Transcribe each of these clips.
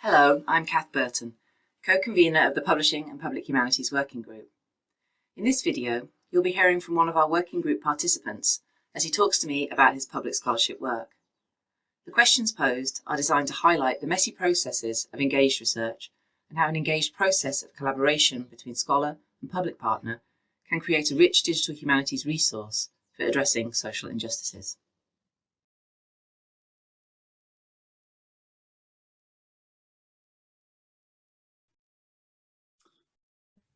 Hello, I'm Kath Burton, co-convener of the Publishing and Public Humanities Working Group. In this video, you'll be hearing from one of our working group participants as he talks to me about his public scholarship work. The questions posed are designed to highlight the messy processes of engaged research and how an engaged process of collaboration between scholar and public partner can create a rich digital humanities resource for addressing social injustices.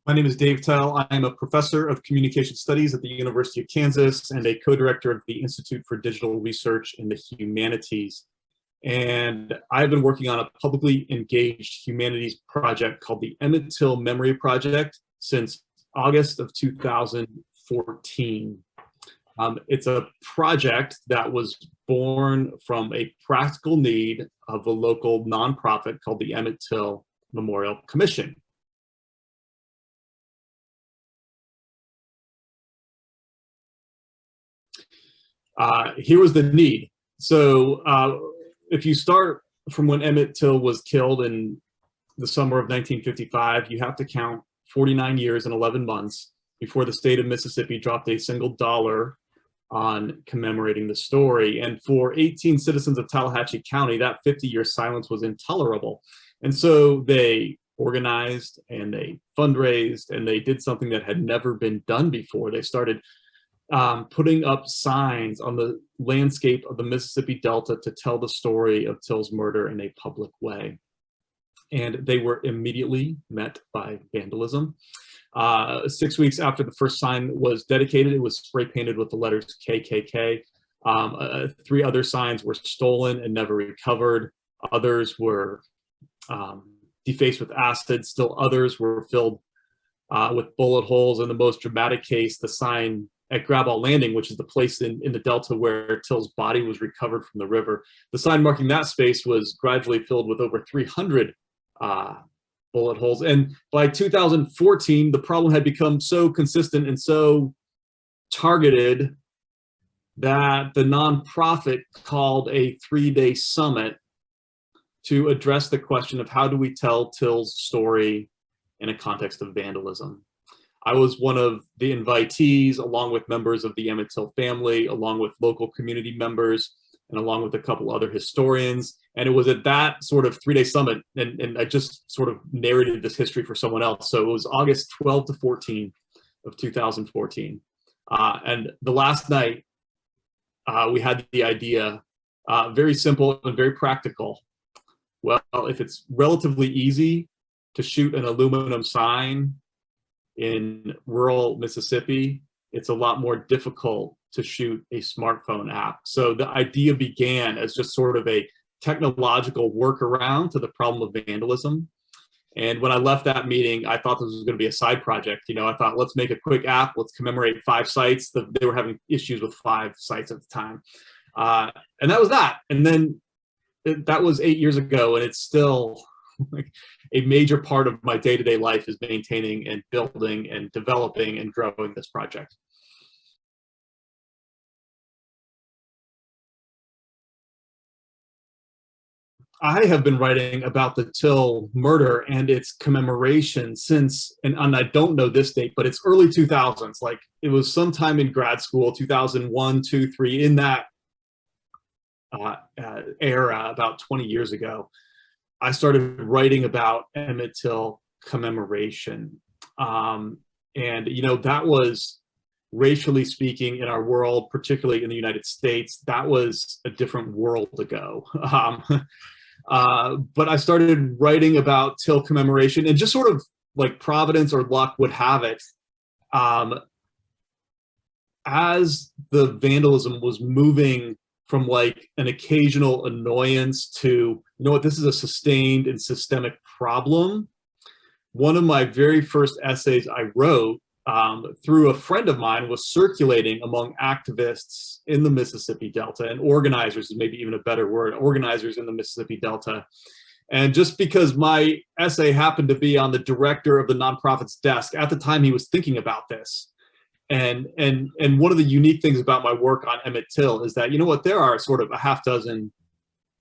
My name is Dave Tell. I am a professor of communication studies at the University of Kansas and a co-director of the Institute for Digital Research in the Humanities. And I've been working on a publicly engaged humanities project called the Emmett Till Memory Project since August of 2014. It's a project that was born from a practical need of a local nonprofit called the Emmett Till Memorial Commission. Here was the need. So if you start from when Emmett Till was killed in the summer of 1955, you have to count 49 years and 11 months before the state of Mississippi dropped a single dollar on commemorating the story. And for 18 citizens of Tallahatchie County, that 50-year silence was intolerable. And so they organized and they fundraised and they did something that had never been done before. They started putting up signs on the landscape of the Mississippi Delta to tell the story of Till's murder in a public way. And they were immediately met by vandalism. 6 weeks after the first sign was dedicated, it was spray painted with the letters KKK. 3 other signs were stolen and never recovered. Others were defaced with acid. Still others were filled with bullet holes. In the most dramatic case, the sign at Graball Landing, which is the place in the Delta where Till's body was recovered from the river. The sign marking that space was gradually filled with over 300 bullet holes. And by 2014, the problem had become so consistent and so targeted that the nonprofit called a 3-day summit to address the question of how do we tell Till's story in a context of vandalism. I was one of the invitees, along with members of the Emmett Till family, along with local community members, and along with a couple other historians. And it was at that sort of 3-day summit, and I just sort of narrated this history for someone else. So it was August 12 to 14 of 2014. And the last night, we had the idea, very simple and very practical. Well, if it's relatively easy to shoot an aluminum sign in rural Mississippi, it's a lot more difficult to shoot a smartphone app. So the idea began as just sort of a technological workaround to the problem of vandalism. And when I left that meeting, I thought this was going to be a side project. You know, I thought, let's make a quick app, let's commemorate 5 sites. They were having issues with 5 sites at the time. And that was that. And then that was 8 years ago, and it's still like a major part of my day-to-day life is maintaining and building and developing and growing this project. I have been writing about the Till murder and its commemoration since, and I don't know this date, but it's early 2000s. Like it was sometime in grad school, 2001, 2, 3, in that era, about 20 years ago. I started writing about Emmett Till commemoration. And, you know, that was, racially speaking, in our world, particularly in the United States, that was a different world ago. But I started writing about Till commemoration, and just sort of like Providence or luck would have it, as the vandalism was moving from like an occasional annoyance to, you know what, this is a sustained and systemic problem. One of my very first essays I wrote through a friend of mine was circulating among activists in the Mississippi Delta, and organizers is maybe even a better word, organizers in the Mississippi Delta. And just because my essay happened to be on the director of the nonprofit's desk, at the time he was thinking about this. And one of the unique things about my work on Emmett Till is that, you know what, there are sort of a half dozen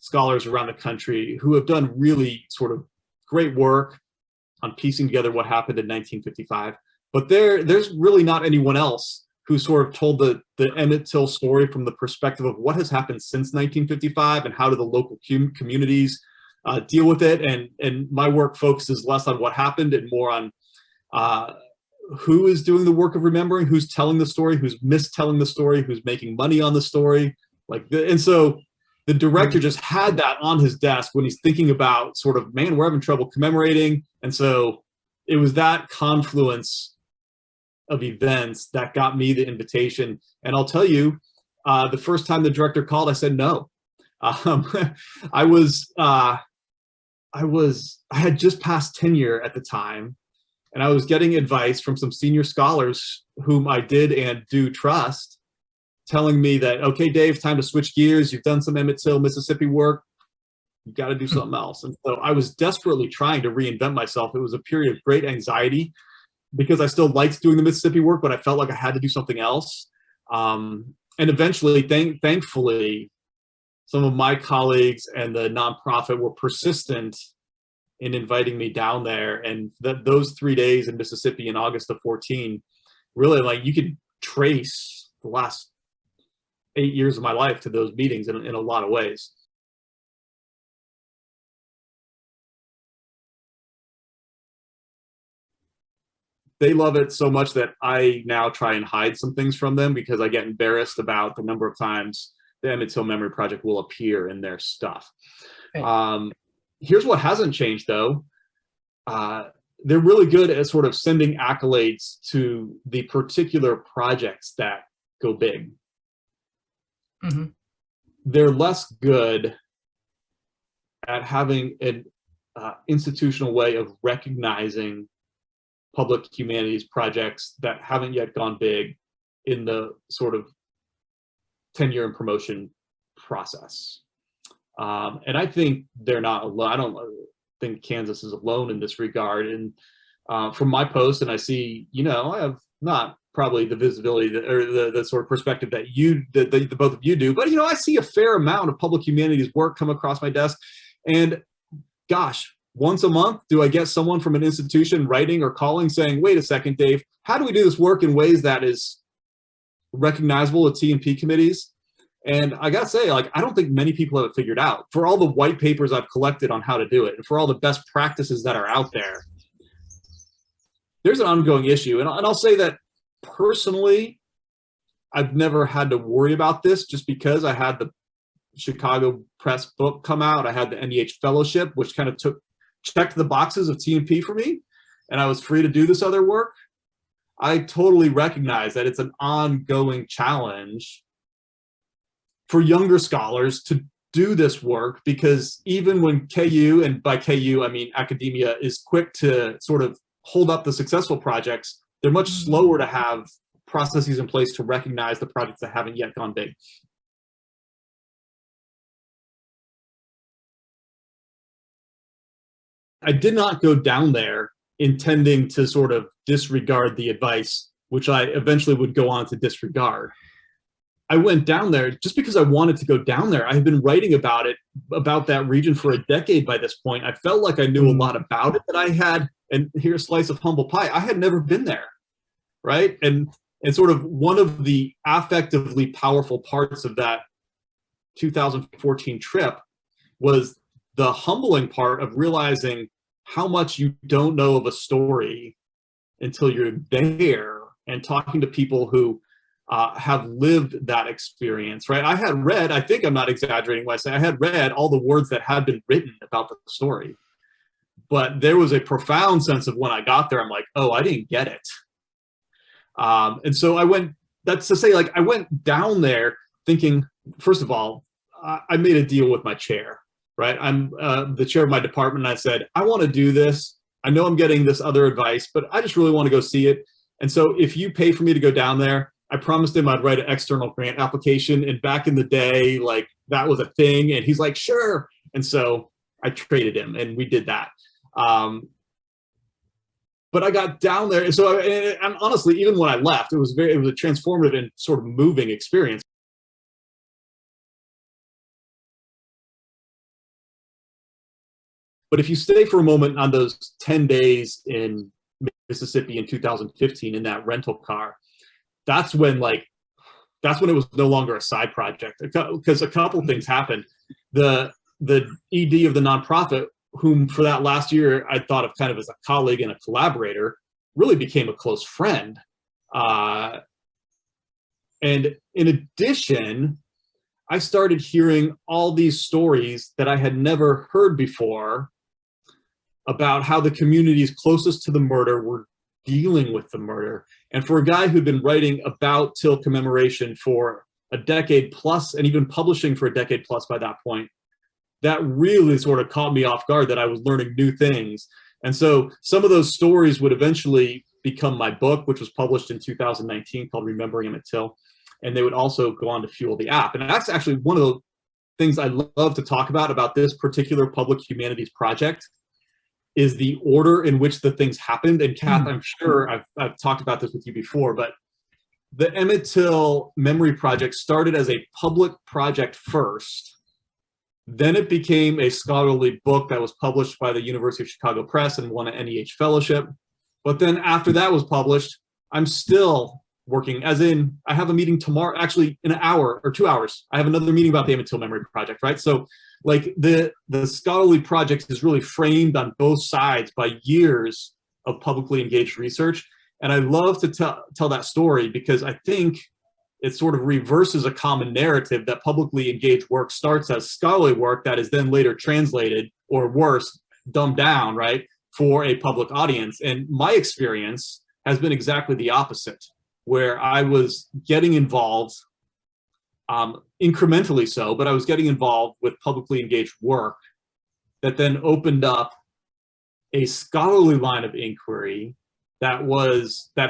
scholars around the country who have done really sort of great work on piecing together what happened in 1955. But there's really not anyone else who sort of told the Emmett Till story from the perspective of what has happened since 1955 and how do the local communities deal with it. And my work focuses less on what happened and more on who is doing the work of remembering, who's telling the story, who's mistelling the story, who's making money on the story. And so the director just had that on his desk when he's thinking about sort of, man, we're having trouble commemorating. And so it was that confluence of events that got me the invitation. And I'll tell you, the first time the director called, I said no. I had just passed tenure at the time, and I was getting advice from some senior scholars whom I did and do trust, telling me that, okay, Dave, time to switch gears. You've done some Emmett Till, Mississippi work. You've got to do something else. And so I was desperately trying to reinvent myself. It was a period of great anxiety because I still liked doing the Mississippi work, but I felt like I had to do something else. And eventually, thankfully, some of my colleagues and the nonprofit were persistent in inviting me down there. And those 3 days in Mississippi in August of 14, really, like, you could trace the last 8 years of my life to those meetings in a lot of ways. They love it so much that I now try and hide some things from them because I get embarrassed about the number of times the Emmett Till Memory Project will appear in their stuff. Right. Here's what hasn't changed, though. They're really good at sort of sending accolades to the particular projects that go big. Mm-hmm. They're less good at having an institutional way of recognizing public humanities projects that haven't yet gone big in the sort of tenure and promotion process. And I think they're not alone. I don't think Kansas is alone in this regard. And from my post, and I see, I have not probably the visibility or the sort of perspective that the both of you do, but I see a fair amount of public humanities work come across my desk. And gosh, once a month, do I get someone from an institution writing or calling saying, wait a second, Dave, how do we do this work in ways that is recognizable at T&P committees? And I gotta say, I don't think many people have it figured out. For all the white papers I've collected on how to do it, and for all the best practices that are out there, there's an ongoing issue. And I'll say that personally, I've never had to worry about this just because I had the Chicago Press book come out. I had the NEH Fellowship, which kind of checked the boxes of T&P for me, and I was free to do this other work. I totally recognize that it's an ongoing challenge for younger scholars to do this work, because even when KU, and by KU I mean academia, is quick to sort of hold up the successful projects, they're much slower to have processes in place to recognize the projects that haven't yet gone big. I did not go down there intending to sort of disregard the advice, which I eventually would go on to disregard. I went down there just because I wanted to go down there. I had been writing about that region for a decade by this point. I felt like I knew a lot about it, that I had, and here's a slice of humble pie, I had never been there, right? And sort of one of the affectively powerful parts of that 2014 trip was the humbling part of realizing how much you don't know of a story until you're there and talking to people who have lived that experience, right? I had read, I think I'm not exaggerating when I say I had read all the words that had been written about the story, but there was a profound sense of when I got there, I'm like, oh, I didn't get it. And so I went, that's to say, I went down there thinking, first of all, I made a deal with my chair, right? I'm the chair of my department, and I said, I want to do this. I know I'm getting this other advice, but I just really want to go see it. And so if you pay for me to go down there, I promised him I'd write an external grant application. And back in the day, that was a thing. And he's like, sure. And so I traded him, and we did that. But I got down there. So and honestly, even when I left, it was a transformative and sort of moving experience. But if you stay for a moment on those 10 days in Mississippi in 2015 in that rental car, that's when it was no longer a side project, because a couple things happened. The ED of the nonprofit, whom for that last year I thought of kind of as a colleague and a collaborator, really became a close friend. And in addition, I started hearing all these stories that I had never heard before about how the communities closest to the murder were dealing with the murder. And for a guy who'd been writing about Till commemoration for a decade plus, and even publishing for a decade plus by that point, that really sort of caught me off guard, that I was learning new things. And so some of those stories would eventually become my book, which was published in 2019, called Remembering Emmett Till. And they would also go on to fuel the app. And that's actually one of the things I love to talk about this particular public humanities project, is the order in which the things happened. And Kath, I'm sure I've talked about this with you before, but the Emmett Till Memory Project started as a public project first. Then it became a scholarly book that was published by the University of Chicago Press and won an NEH fellowship. But then after that was published, I'm still working, as in I have a meeting tomorrow, actually in an hour or 2 hours, I have another meeting about the Emmett Till Memory Project, right? So like the scholarly project is really framed on both sides by years of publicly engaged research. And I love to tell that story, because I think it sort of reverses a common narrative that publicly engaged work starts as scholarly work that is then later translated, or worse, dumbed down, right, for a public audience. And my experience has been exactly the opposite, where I was getting involved, incrementally so, but I was getting involved with publicly engaged work that then opened up a scholarly line of inquiry that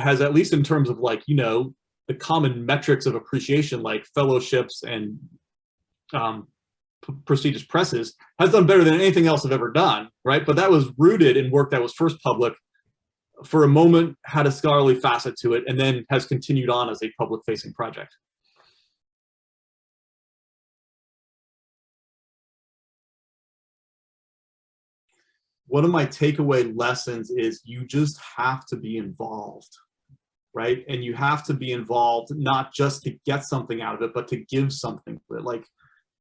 has, at least in terms of like, you know, the common metrics of appreciation, like fellowships and prestigious presses, has done better than anything else I've ever done, right? But that was rooted in work that was first public, for a moment had a scholarly facet to it, and then has continued on as a public-facing project. One of my takeaway lessons is you just have to be involved, right? And you have to be involved not just to get something out of it, but to give something to it. Like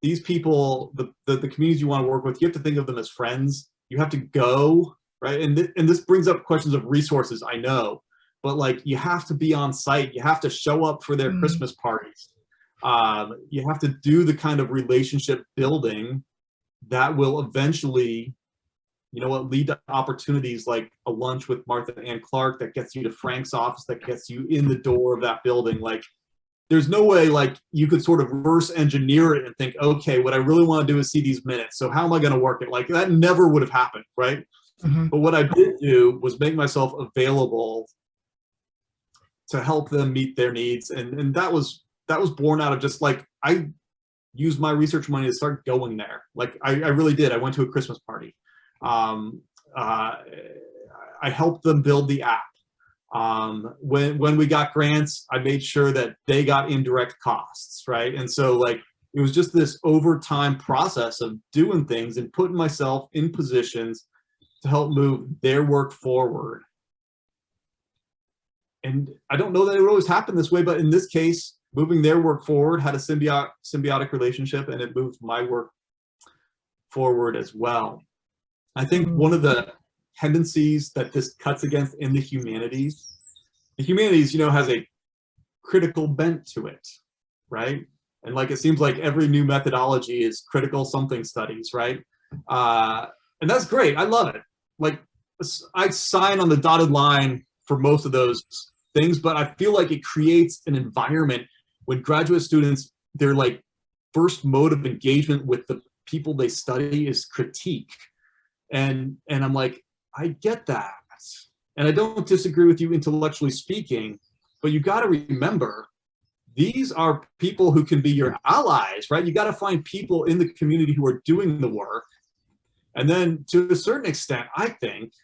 these people, the communities you want to work with, you have to think of them as friends. You have to go, right? And this brings up questions of resources, I know, but like you have to be on site. You have to show up for their Christmas parties. You have to do the kind of relationship building that will eventually, you know what, lead to opportunities like a lunch with Martha Ann Clark that gets you to Frank's office, that gets you in the door of that building. Like there's no way like you could sort of reverse engineer it and think, okay, what I really want to do is see these minutes, so how am I going to work it? Like that never would have happened, right? But what I did do was make myself available to help them meet their needs. And that was born out of just like, I used my research money to start going there. Like I really did. I went to a Christmas party. I helped them build the app. When we got grants, I made sure that they got indirect costs, right? And so like, it was just this overtime process of doing things and putting myself in positions to help move their work forward. And I don't know that it would always happen this way, but in this case, moving their work forward had a symbiotic relationship, and it moved my work forward as well. I think one of the tendencies that this cuts against in the humanities, you know, has a critical bent to it, right? And like, it seems like every new methodology is critical something studies, right? And that's great. I love it. Like, I sign on the dotted line for most of those things, but I feel like it creates an environment when graduate students, their like first mode of engagement with the people they study is critique. And I'm like, I get that. And I don't disagree with you intellectually speaking, but you got to remember, these are people who can be your allies, right? You got to find people in the community who are doing the work. And then to a certain extent, I think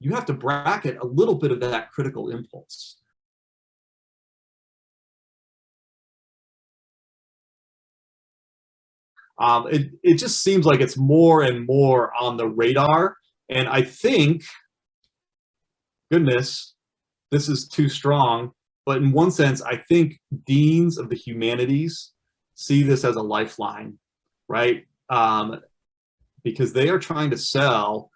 you have to bracket a little bit of that critical impulse. It just seems like it's more and more on the radar. And I think, goodness, this is too strong, but in one sense, I think deans of the humanities see this as a lifeline, right? Because they are trying to sell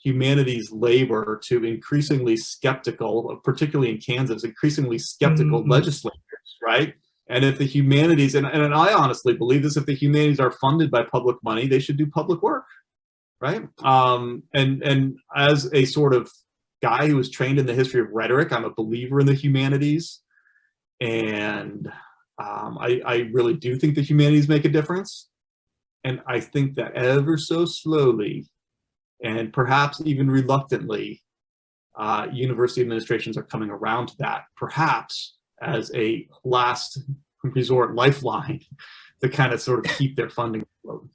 humanities labor to increasingly skeptical, particularly in Kansas, increasingly skeptical legislators, right? And if the humanities, and I honestly believe this, if the humanities are funded by public money, they should do public work, right? And as a sort of guy who was trained in the history of rhetoric, I'm a believer in the humanities, and I really do think the humanities make a difference. And I think that ever so slowly, and perhaps even reluctantly, university administrations are coming around to that, perhaps as a last resort lifeline to kind of sort of keep their funding afloat.